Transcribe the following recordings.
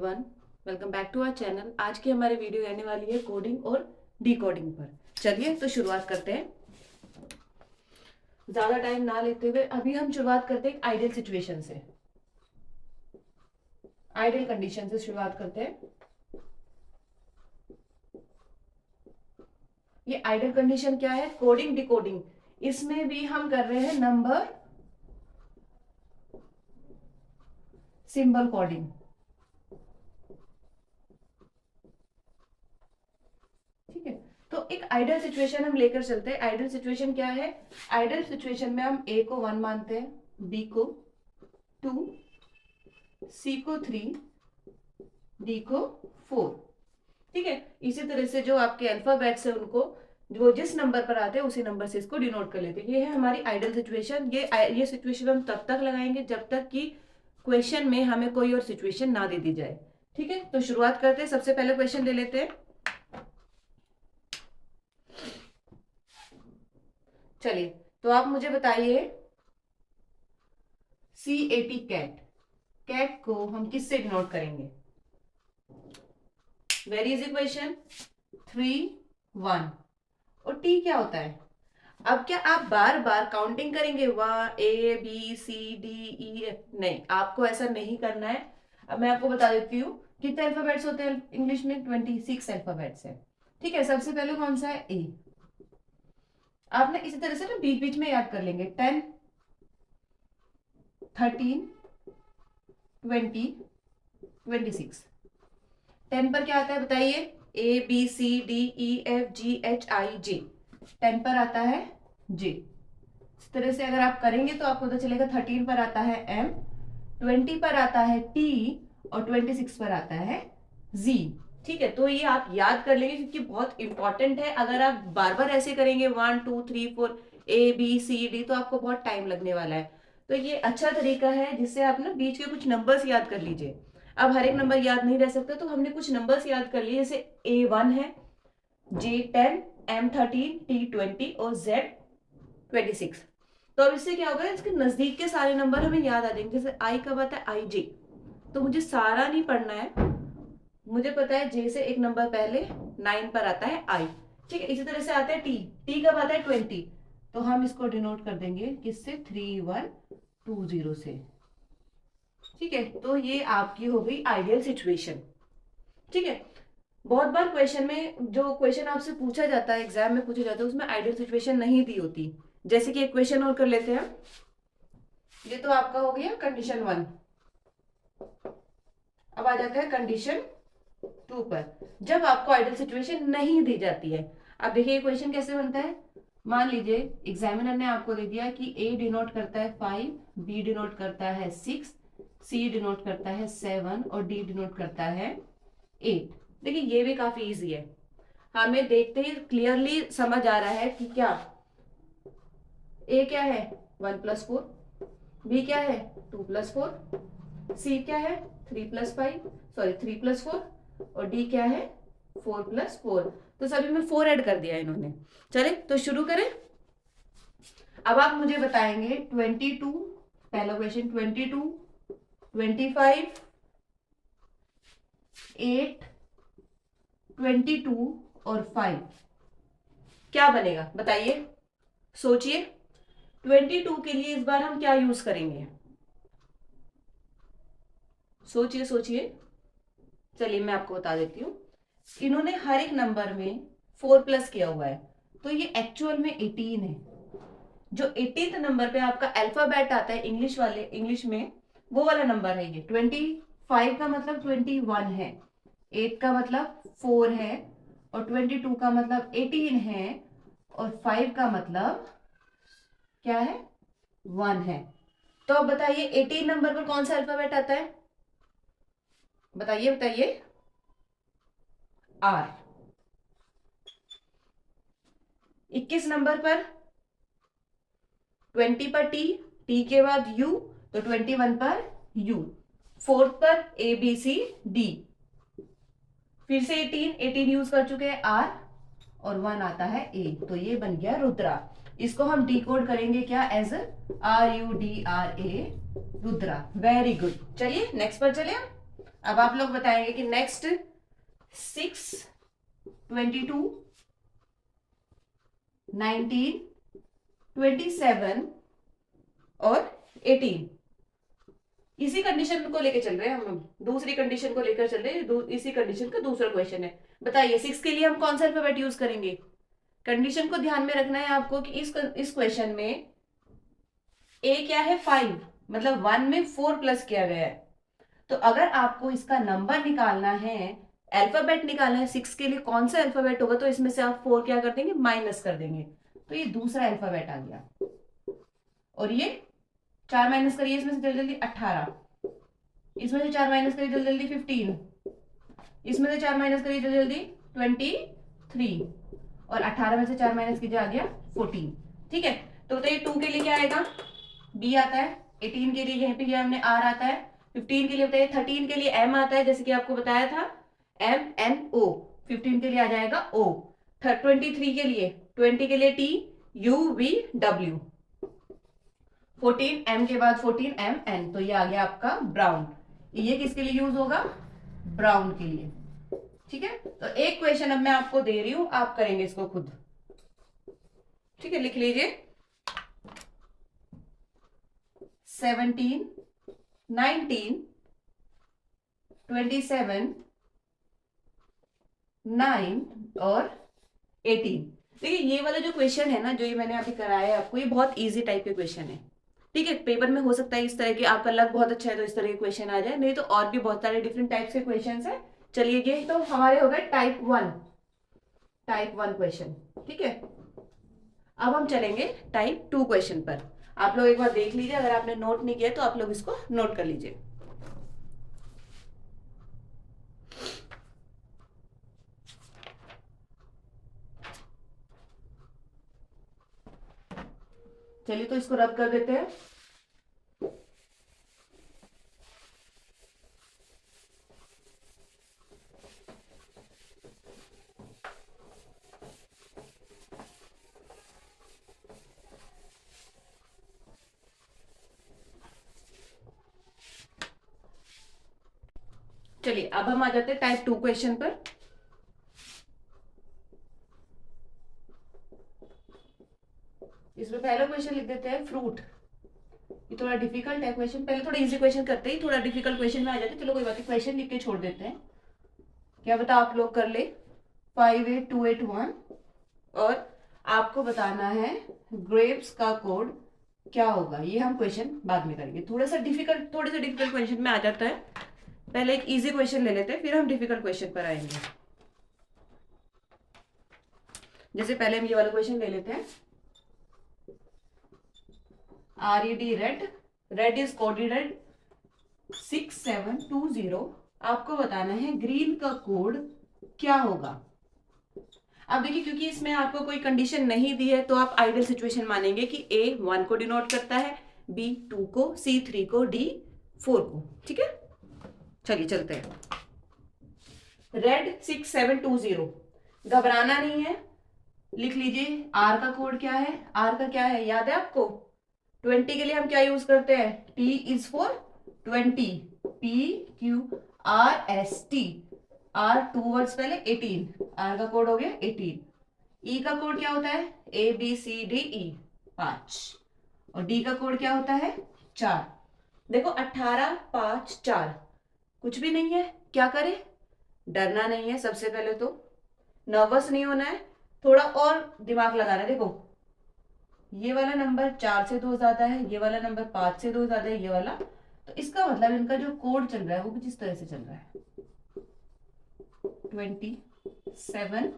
Everyone, welcome back to our channel. आज की हमारी वीडियो रहने वाली है कोडिंग और डिकोडिंग पर। चलिए तो शुरुआत करते हैं, ज्यादा टाइम ना लेते हुए। अभी हम शुरुआत करते हैं आइडियल सिचुएशन से, आइडियल कंडीशन से शुरुआत करते हैं। ये आइडियल कंडीशन क्या है? कोडिंग डिकोडिंग, इसमें भी हम कर रहे हैं नंबर सिंबल कोडिंग। ठीक है, तो एक आइडियल सिचुएशन हम लेकर चलते हैं। आइडियल सिचुएशन क्या है? आइडियल सिचुएशन में हम ए को 1 मानते हैं, बी को 2, सी को 3, डी को 4। ठीक है, इसी तरह से जो आपके अल्फाबेट्स है उनको जो जिस नंबर पर आते हैं उसी नंबर से इसको डिनोट कर लेते हैं। ये है हमारी आइडियल सिचुएशन। ये सिचुएशन हम तब तक लगाएंगे जब तक कि क्वेश्चन में हमें कोई और सिचुएशन ना दे दी जाए। ठीक है, तो शुरुआत करते हैं। सबसे पहले क्वेश्चन ले लेते हैं। चलिए, तो आप मुझे बताइए, CAT कैट, कैट को हम किससे डिनोट करेंगे? Very easy question, 3, 1। और टी क्या होता है? अब क्या आप बार बार काउंटिंग करेंगे? A B C D E F? नहीं, आपको ऐसा नहीं करना है। अब मैं आपको बता देती हूँ कितने अल्फाबेट्स होते हैं इंग्लिश में। 26 अल्फाबेट्स है। ठीक है, सबसे पहले कौन सा है? ए। आपने इसी तरह से ना बीच बीच में याद कर लेंगे। 10, 13, 20, 26। 10 पर क्या आता है बताइए? A B C D E F G H I J। 10 पर आता है J। इस तरह से अगर आप करेंगे तो आपको पता चलेगा। 13 पर आता है M, 20 पर आता है T और 26 पर आता है Z। ठीक है, तो ये आप याद कर लेंगे क्योंकि बहुत इंपॉर्टेंट है। अगर आप बार बार ऐसे करेंगे 1 2 3 4 A B C D तो आपको बहुत टाइम लगने वाला है। तो ये अच्छा तरीका है जिससे आप ना बीच के कुछ नंबर्स याद कर लीजिए। अब हर एक नंबर याद नहीं रह सकता तो हमने कुछ नंबर्स याद कर लिए, जैसे A1 है, J10, M13, T20 और Z26। तो अब इससे क्या होगा? इसके नजदीक के सारे नंबर हमें याद आ जाएंगे। जैसे I कब आता है? IJ। तो मुझे सारा नहीं पढ़ना है, मुझे पता है J से एक नंबर पहले 9 पर आता है I। ठीक है, इसी तरह से आता है T कब आता है? 20। तो हम इसको डिनोट कर देंगे किससे? 3120 से। ठीक है, तो ये आपकी हो गई आइडियल सिचुएशन। ठीक है, बहुत बार क्वेश्चन में जो क्वेश्चन आपसे पूछा जाता है, एग्जाम में पूछा जाता है, उसमें आइडियल सिचुएशन नहीं दी होती। जैसे कि एक क्वेश्चन और कर लेते हैं। ये तो आपका हो गया कंडीशन 1। अब आ जाता है कंडीशन 2 पर, जब आपको आइडियल सिचुएशन नहीं दी जाती है। अब देखिए क्वेश्चन कैसे बनता है। मान लीजिए एग्जामिनर ने आपको दे दिया कि A डिनोट करता है 5, B डिनोट करता है 6, C डिनोट करता है 7 और D डिनोट करता है 8। देखिए ये भी काफी इजी है, हमें देखते ही क्लियरली समझ आ रहा है कि क्या A क्या है? 1 + 4, B क्या है? 2 + 4, C क्या है? 3 + 5, सॉरी 3 + 4 और D क्या है? 4 + 4। तो सभी में 4 ऐड कर दिया इन्होंने। चले तो शुरू करें। अब आप मुझे बताएंगे 22, पहला क्वेश्चन 22, 25, 8, 22 और 5 क्या बनेगा बताइए, सोचिए। 22 के लिए इस बार हम क्या यूज करेंगे? सोचिए सोचिए। चलिए मैं आपको बता देती हूँ। इन्होंने हर एक नंबर में 4+ किया हुआ है, तो ये एक्चुअल में 18 है। जो 18th नंबर पे आपका अल्फाबेट आता है इंग्लिश में वो वाला नंबर है ये। 25 का मतलब 21 है, 8 का मतलब 4 है और 22 का मतलब 18 है और 5 का मतलब क्या है? 1 है। तो अब बताइए 18 नंबर पर कौन सा अल्फाबेट आता है? बताइए बताइए। R। 21 नंबर पर 20 पर T के बाद U, तो 21 पर U। 4 पर ABCD, फिर से 18 यूज कर चुके हैं R और 1 आता है A, तो ये बन गया रुद्रा। इसको हम डिकोड करेंगे क्या? As RUDRA, Rudra. Very good. चलिए नेक्स्ट पर चले। अब आप लोग बताएंगे कि नेक्स्ट 6, 22, 19, 27 और 18, इसी कंडीशन को लेकर चल रहे हैं हम, दूसरी कंडीशन को लेकर चल रहे हैं, इसी कंडीशन का दूसरा क्वेश्चन है। बताइए 6 के लिए हम कौन सा अल्फाबेट यूज करेंगे? कंडीशन को ध्यान में रखना है आपको कि इस क्वेश्चन में ए क्या है 5, मतलब 1 में 4 प्लस किया गया है। तो अगर आपको इसका नंबर निकालना है, अल्फाबेट निकालना है 6 के लिए कौन सा अल्फाबेट होगा, तो इसमें से आप 4 क्या कर देंगे, माइनस कर देंगे। तो ये दूसरा अल्फाबेट आ गया। और ये 4 माइनस करिए इसमें से जल्दी जल्दी 18, इसमें से 4 माइनस करिए जल्दी जल्दी 15, इसमें से 4 माइनस करिए जल्दी जल्दी 23, और 18 में से 4 माइनस कीजिए आ गया 14। ठीक है, तो बताइए 2 के लिए क्या आएगा, बी आता है, 18 के लिए यहीं पे हमने आर आता है, 15 के लिए बताइए, 13 के लिए एम आता है, जैसे कि आपको बताया था एम एन ओ, 15 के लिए आ जाएगा ओ, 23 के लिए 20 के लिए T U V W, 14 M के बाद 14 एम एन, तो ये आ गया आपका ब्राउन। ये किसके लिए यूज होगा, ब्राउन के लिए। ठीक है, तो एक क्वेश्चन अब मैं आपको दे रही हूं, आप करेंगे इसको खुद। ठीक है, लिख लीजिए 17, 19, 27, 9 और 18। देखिए ये वाला जो क्वेश्चन है ना, जो ये मैंने अभी कराया है आपको, ये बहुत इजी टाइप के क्वेश्चन है। ठीक है, पेपर में हो सकता है इस तरह के, आपका लक बहुत अच्छा है तो इस तरह के क्वेश्चन आ जाए, नहीं तो और भी बहुत सारे डिफरेंट टाइप्स के क्वेश्चन है। चलिए ये तो हमारे हो गए टाइप 1 क्वेश्चन। ठीक है, अब हम चलेंगे टाइप 2 क्वेश्चन पर। आप लोग एक बार देख लीजिए, अगर आपने नोट नहीं किया तो आप लोग इसको नोट कर लीजिए। चलिए तो इसको रब कर देते हैं। चलिए अब हम आ जाते हैं टाइप 2 क्वेश्चन पर। इसमें पहला क्वेश्चन लिख देते हैं फ्रूट। ये थोड़ा डिफिकल्ट है क्वेश्चन, पहले थोड़ा इजी क्वेश्चन करते ही थोड़ा डिफिकल्ट क्वेश्चन में आ जाते। चलो कोई बात नहीं, क्वेश्चन लिख के छोड़ देते हैं, क्या बता आप लोग कर ले। 58281 और आपको बताना है ग्रेप्स का कोड क्या होगा। ये हम क्वेश्चन बाद में करेंगे, थोड़े से डिफिकल्ट क्वेश्चन में आ जाता है। पहले एक इजी क्वेश्चन ले लेते हैं, फिर हम डिफिकल्ट क्वेश्चन पर आएंगे। जैसे पहले हम ये वाला क्वेश्चन ले लेते हैं। RED red is coded 6720। आपको बताना है ग्रीन का कोड क्या होगा। अब देखिए, क्योंकि इसमें आपको कोई कंडीशन नहीं दी है तो आप आइडियल सिचुएशन मानेंगे कि A 1 को डिनोट करता है, B 2 को, C 3 को, D 4 को। ठीक है, चलिए चलते हैं। रेड 6720, घबराना नहीं है, लिख लीजिए। R का कोड क्या है, R का क्या है याद है आपको? 20 के लिए हम क्या यूज करते हैं, T is for 20, PQRST, R 2 words पहले 18, R का कोड हो गया 18। E का कोड क्या होता है, ABCDE 5, और D का कोड क्या होता है 4। देखो 18 5 4, कुछ भी नहीं है, क्या करें, डरना नहीं है। सबसे पहले तो नर्वस नहीं होना है, थोड़ा और दिमाग लगाना है। देखो ये वाला नंबर 4 से 2 ज्यादा है, ये वाला नंबर 5 से 2 ज्यादा है, ये वाला, तो इसका मतलब इनका जो कोड चल रहा है वो कुछ इस तरह से चल रहा है 27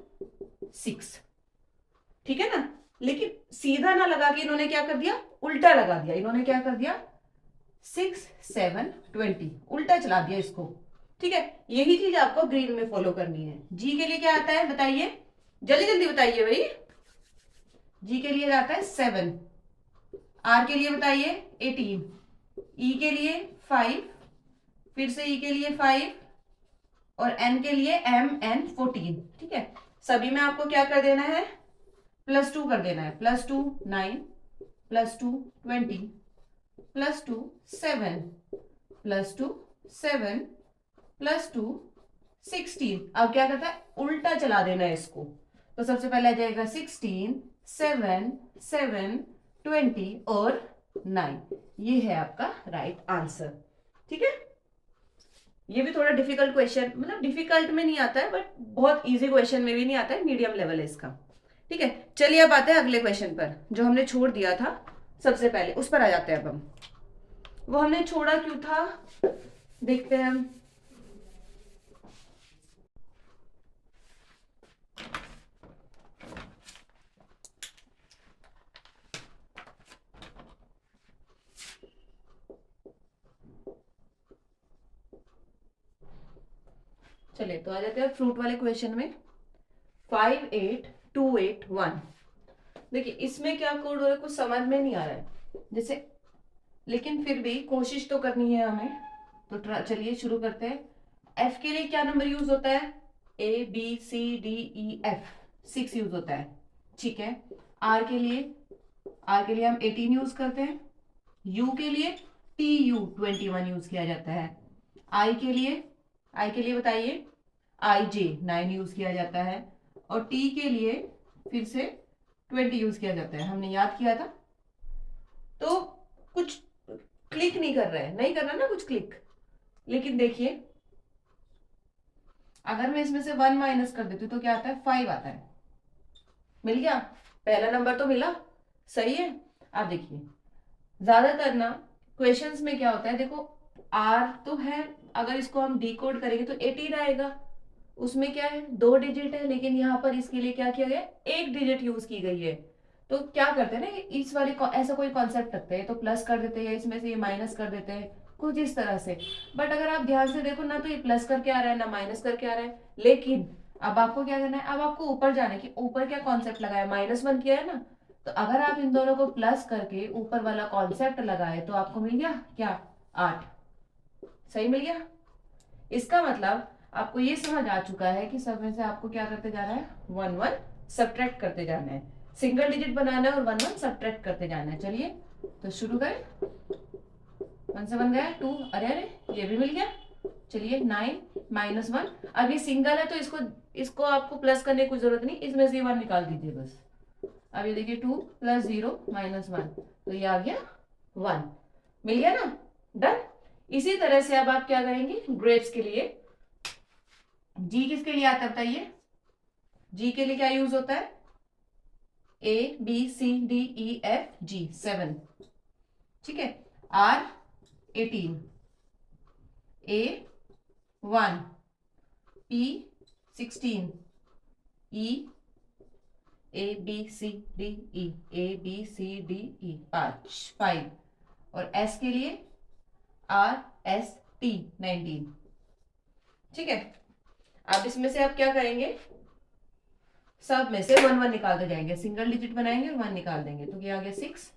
6। ठीक है ना, लेकिन सीधा ना लगा के इन्होंने क्या कर दिया, उल्टा लगा दिया। इन्होंने क्या कर दिया 6 7 20, उल्टा चला दिया इसको। ठीक है, यही चीज आपको ग्रीन में फॉलो करनी है। जी के लिए क्या आता है बताइए, जल्दी जल्दी बताइए भाई। जी के लिए आता है 7, आर के लिए बताइए 18, ई के लिए 5, फिर से ई के लिए 5, और एन के लिए MN 14। ठीक है, सभी में आपको क्या कर देना है, +2 कर देना है। +2 9, +2 20, +2 7, +2 7, +2 16। अब क्या करता है, उल्टा चला देना है इसको। तो सबसे पहले आ जाएगा 16, 7, 7, 20 और 9। ये है आपका राइट आंसर। ठीक है, ये भी थोड़ा डिफिकल्ट क्वेश्चन, मतलब डिफिकल्ट में नहीं आता है बट बहुत इजी क्वेश्चन में भी नहीं आता है, मीडियम लेवल है इसका। ठीक है, चलिए अब आते हैं अगले क्वेश्चन पर जो हमने छोड़ दिया था सबसे पहले, उस पर आ जाते हैं अब हम। वो हमने छोड़ा क्यों था, देखते हैं हम। चलिए तो आ जाते हैं फ्रूट वाले क्वेश्चन में। 58281। देखिए इसमें क्या कोड हो रहा है, कुछ समझ में नहीं आ रहा है जैसे, लेकिन फिर भी कोशिश तो करनी है हमें। तो चलिए शुरू करते हैं। एफ के लिए क्या नंबर यूज होता है, ABCDEF 6 यूज होता है। ठीक है, आर के लिए हम 18 यूज करते हैं। यू के लिए TU 21 यूज किया जाता है। आई के लिए बताइए, IJ 9 यूज किया जाता है। और टी के लिए फिर से 20 यूज किया जाता है, हमने याद किया था। तो कुछ क्लिक नहीं कर रहा है, नहीं कर रहा ना कुछ क्लिक। लेकिन देखिए अगर मैं इसमें से 1 माइनस कर देती हूँ तो क्या आता है, 5 आता है। मिल गया, पहला नंबर तो मिला। सही है। आप देखिए ज्यादातर ना क्वेश्चंस में क्या होता है, देखो आर तो है, अगर इसको हम डिकोड करेंगे तो 18 आएगा। उसमें क्या है, 2 डिजिट है, लेकिन यहाँ पर इसके लिए क्या किया गया, 1 डिजिट यूज की गई है। तो क्या करते हैं ना, इस वाले ऐसा कोई कॉन्सेप्ट रखते हैं, तो प्लस कर देते हैं, इसमें से ये माइनस कर देते हैं, कुछ इस तरह से। बट अगर आप ध्यान से देखो ना, तो ये प्लस करके आ रहा है ना माइनस करके आ रहा है। लेकिन अब आपको क्या करना है, अब आपको ऊपर जाने की, ऊपर क्या कॉन्सेप्ट लगाया, -1 किया है ना। तो अगर आप इन दोनों को प्लस करके ऊपर वाला कॉन्सेप्ट लगाए तो आपको मिल गया क्या, 8। सही मिल गया। इसका मतलब आपको ये समझ आ चुका है कि सब में से आपको क्या करते जाना है, 1 1 सब्ट्रैक्ट करते जाना है। सिंगल डिजिट बनाना है और 1 1 सब्ट्रैक्ट करते जाना है। चलिए तो शुरू करें। 1 से 1 गया 2, अरे अरे ये भी मिल गया। चलिए 9 -1। अब ये सिंगल है तो इसको इसको आपको प्लस करने की कोई जरूरत नहीं, इसमें से 1 निकाल दीजिए बस। अब ये देखिए 2 + 0 -1, तो ये आ गया 1। मिल गया ना, डन। इसी तरह से अब आप क्या करेंगे, ग्रेप्स के लिए। जी किसके लिए आता है बताइए, जी के लिए क्या यूज होता है, ABCDEFG 7। ठीक है, R 18, A 1, P 16, E ABCDE 5 और S के लिए RST 19। ठीक है, अब इसमें से आप क्या करेंगे, सब में से 1 1 निकालते जाएंगे, सिंगल डिजिट बनाएंगे और 1 निकाल देंगे, तो क्या आ गया 6।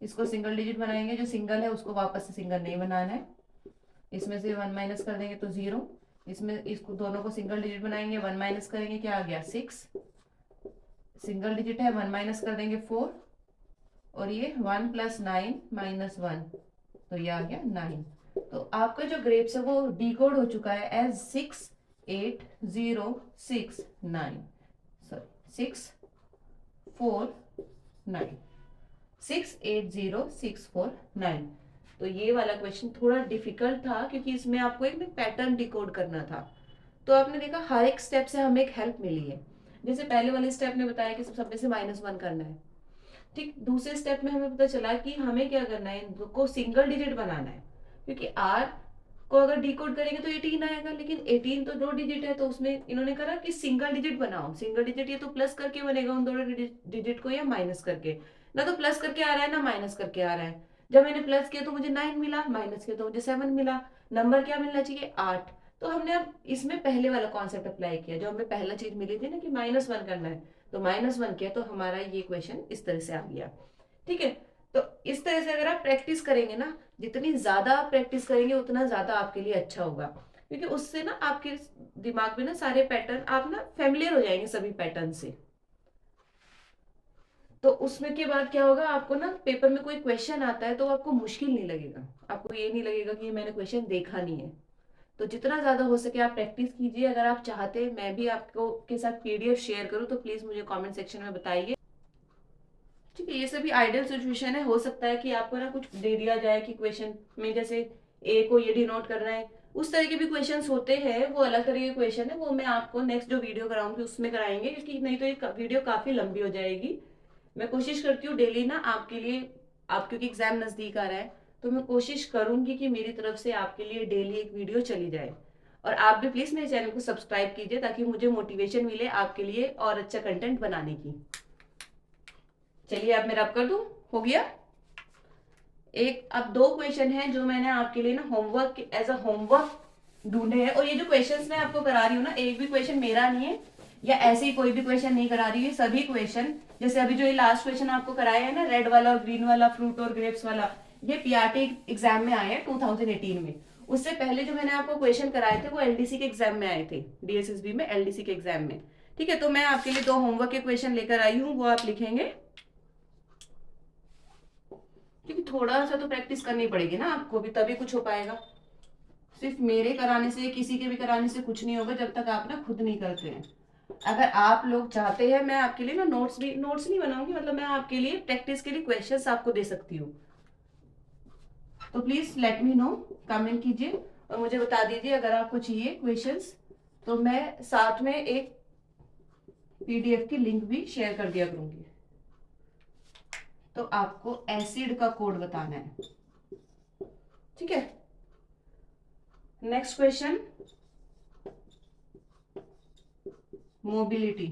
इसको सिंगल डिजिट बनाएंगे, जो सिंगल है उसको वापस से सिंगल नहीं बनाना है। इसमें से 1 माइनस कर देंगे तो 0। इसमें इसको दोनों को सिंगल डिजिट बनाएंगे, 1 माइनस करेंगे, क्या आ गया 6। सिंगल डिजिट है, 1 माइनस कर देंगे 4। और ये 1 + 9 - 1, तो ये आ गया 9। तो आपका जो ग्रेप्स है वो डिकोड हो चुका है एज 68069, सॉरी 649, 680,649। तो ये वाला क्वेश्चन थोड़ा डिफिकल्ट था क्योंकि इसमें आपको एक पैटर्न डिकोड करना था। तो आपने देखा हर एक स्टेप से हमें एक हेल्प मिली है। जैसे पहले वाले स्टेप ने बताया कि सब में से -1 करना है, ठीक। दूसरे स्टेप में हमें पता चला कि हमें क्या करना है, इनको सिंगल डिजिट बनाना है, क्योंकि आर को अगर डिकोड करेंगे तो 18 आएगा, लेकिन 18 तो 2 डिजिट है, तो उसमें इन्होंने कहा कि सिंगल डिजिट बनाओ। सिंगल डिजिट ये तो प्लस करके बनेगा उन दोनों डिजिट को, या माइनस करके। ना तो प्लस करके आ रहा है ना माइनस करके आ रहा है। जब मैंने प्लस किया तो मुझे 9 मिला, माइनस किया तो मुझे 7 मिला। नंबर क्या मिलना चाहिए, 8। तो हमने अब इसमें पहले वाला कॉन्सेप्ट अप्लाई किया, जो हमें पहला चीज मिली थी ना कि -1 करना है, तो -1 किया, तो हमारा ये क्वेश्चन इस तरह से आ गया। ठीक है, तो इस तरह से अगर आप प्रैक्टिस करेंगे ना, जितनी ज्यादा आप प्रैक्टिस करेंगे उतना ज्यादा आपके लिए अच्छा होगा, क्योंकि उससे ना आपके दिमाग में ना सारे पैटर्न, आप ना फेमिलियर हो जाएंगे सभी पैटर्न से। तो उसमें के बाद क्या होगा, आपको ना पेपर में कोई क्वेश्चन आता है तो आपको मुश्किल नहीं लगेगा, आपको ये नहीं लगेगा कि मैंने क्वेश्चन देखा नहीं है। तो जितना ज़्यादा हो सके आप प्रैक्टिस कीजिए। अगर आप चाहते हैं मैं भी आपको के साथ PDF शेयर करूँ तो प्लीज़ मुझे कमेंट सेक्शन में बताइए। ठीक है, ये सभी आइडियल सिचुएशन है। हो सकता है कि आपको ना कुछ दे दिया जाए कि क्वेश्चन में जैसे ए को ये डिनोट करना है, उस तरह के भी क्वेश्चंस होते हैं, वो अलग तरह के क्वेश्चन है, वो मैं आपको नेक्स्ट जो वीडियो कराऊंगी उसमें कराएंगे, क्योंकि नहीं तो ये वीडियो काफी लंबी हो जाएगी। मैं कोशिश करती हूँ डेली ना आपके लिए, आप क्योंकि एग्जाम नजदीक आ रहा है तो मैं कोशिश करूंगी कि मेरी तरफ से आपके लिए डेली एक वीडियो चली जाए। और आप भी प्लीज मेरे चैनल को सब्सक्राइब कीजिए ताकि मुझे मोटिवेशन मिले आपके लिए और अच्छा कंटेंट बनाने की। चलिए अब मैं रब कर दूं, हो गया। एक अब 2 क्वेश्चन हैं जो मैंने आपके लिए ना होमवर्क एज अ होमवर्क ढूंढे हैं। और ये जो क्वेश्चंस मैं आपको करा रही हूँ ना, एक भी क्वेश्चन मेरा नहीं है या ऐसे ही कोई भी क्वेश्चन नहीं करा रही है। सभी क्वेश्चन, जैसे अभी जो ये लास्ट क्वेश्चन आपको कराया है ना, रेड वाला और ग्रीन वाला, फ्रूट और ग्रेप्स वाला, ये PRT एग्जाम में आए हैं 2018 में। उससे पहले जो मैंने आपको क्वेश्चन कराए थे वो LDC के एग्जाम में आए थे, DSSB में LDC के एग्जाम में। ठीक है, तो मैं आपके लिए 2 होमवर्क के क्वेश्चन लेकर आई हूँ, वो आप लिखेंगे, क्योंकि थोड़ा सा तो प्रैक्टिस करनी पड़ेगी ना आपको भी, तभी कुछ हो पाएगा। सिर्फ मेरे कराने से, किसी के भी कराने से कुछ नहीं होगा जब तक आप ना खुद नहीं करते हैं। अगर आप लोग चाहते हैं, मैं आपके लिए ना नोट्स नहीं बनाऊंगी, मतलब मैं आपके लिए प्रैक्टिस के लिए क्वेश्चंस आपको दे सकती हूँ। तो please let me know, comment कीजिए और मुझे बता दीजिए अगर आपको चाहिए क्वेश्चंस, तो मैं साथ में एक PDF की लिंक भी शेयर कर दिया करूंगी। तो आपको एसिड का कोड बताना है, ठीक है। Next question, mobility.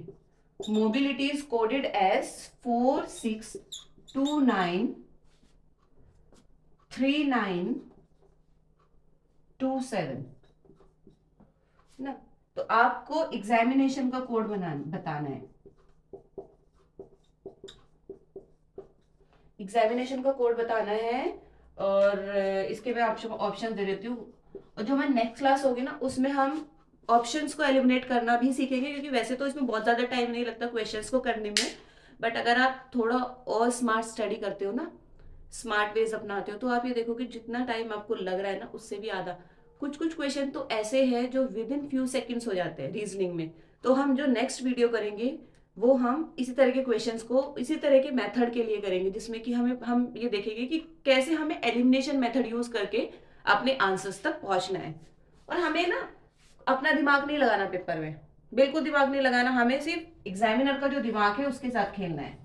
Mobility is coded as 46293927 ना। तो आपको एग्जामिनेशन का कोड बताना है। एग्जामिनेशन का कोड बताना है और इसके मैं ऑप्शन दे देती हूँ। और जो हमारी नेक्स्ट क्लास होगी ना, उसमें हम ऑप्शंस को एलिमिनेट करना भी सीखेंगे, क्योंकि वैसे तो इसमें बहुत ज्यादा टाइम नहीं लगता क्वेश्चंस को करने में, बट अगर आप थोड़ा और स्मार्ट स्टडी करते हो ना, स्मार्ट वेज अपनाते हो, तो आप ये देखो कि जितना टाइम आपको लग रहा है ना, उससे भी आधा। कुछ कुछ क्वेश्चन तो ऐसे हैं जो विद इन फ्यू सेकेंड्स हो जाते हैं रीजनिंग में। तो हम जो नेक्स्ट वीडियो करेंगे वो हम इसी तरह के क्वेश्चंस को इसी तरह के मेथड के लिए करेंगे, जिसमें कि हम ये देखेंगे कि कैसे हमें एलिमिनेशन मेथड यूज करके अपने आंसर्स तक पहुंचना है। और हमें ना अपना दिमाग नहीं लगाना पेपर में, बिल्कुल दिमाग नहीं लगाना, हमें सिर्फ एग्जामिनर का जो दिमाग है उसके साथ खेलना है।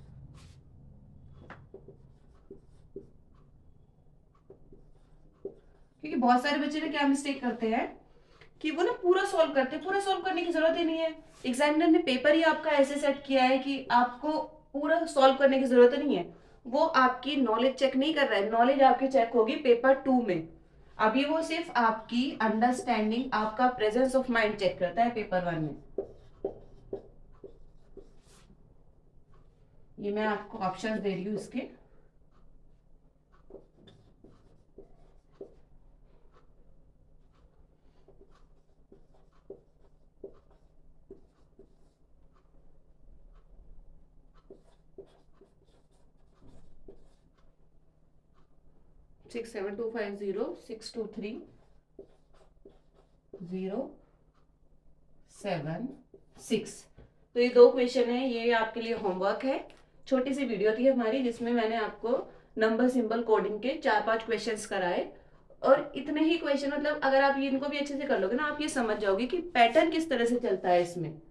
क्योंकि बहुत सारे बच्चे ना क्या मिस्टेक करते हैं कि वो ना पूरा सॉल्व करते हैं, पूरा सॉल्व करने की जरूरत ही नहीं है। एग्जामिनर ने पेपर ही आपका ऐसे सेट किया है कि आपको पूरा सॉल्व करने की जरूरत नहीं है। वो आपकी नॉलेज चेक नहीं कर रहा है, नॉलेज आपकी चेक होगी पेपर 2 में। अभी वो सिर्फ आपकी अंडरस्टैंडिंग, आपका प्रेजेंस ऑफ माइंड चेक करता है पेपर 1 में। ये मैं आपको ऑप्शंस दे रही हूँ इसके। सिक्स 7250 तो ये 2 क्वेश्चन है, ये आपके लिए होमवर्क है। छोटी सी वीडियो थी हमारी जिसमें मैंने आपको नंबर सिंबल कोडिंग के 4-5 क्वेश्चंस कराए। और इतने ही क्वेश्चन, मतलब अगर आप इनको भी अच्छे से कर लोगे ना, आप ये समझ जाओगे कि पैटर्न किस तरह से चलता है इसमें।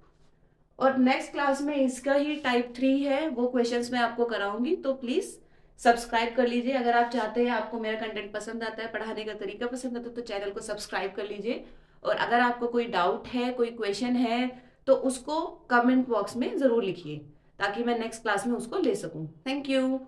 और नेक्स्ट क्लास में इसका ही टाइप 3 है, वो क्वेश्चंस मैं आपको कराऊंगी। तो प्लीज सब्सक्राइब कर लीजिए अगर आप चाहते हैं, आपको मेरा कंटेंट पसंद आता है, पढ़ाने का तरीका पसंद आता है, तो चैनल को सब्सक्राइब कर लीजिए। और अगर आपको कोई डाउट है, कोई क्वेश्चन है, तो उसको कमेंट बॉक्स में जरूर लिखिए ताकि मैं नेक्स्ट क्लास में उसको ले सकूं। Thank you.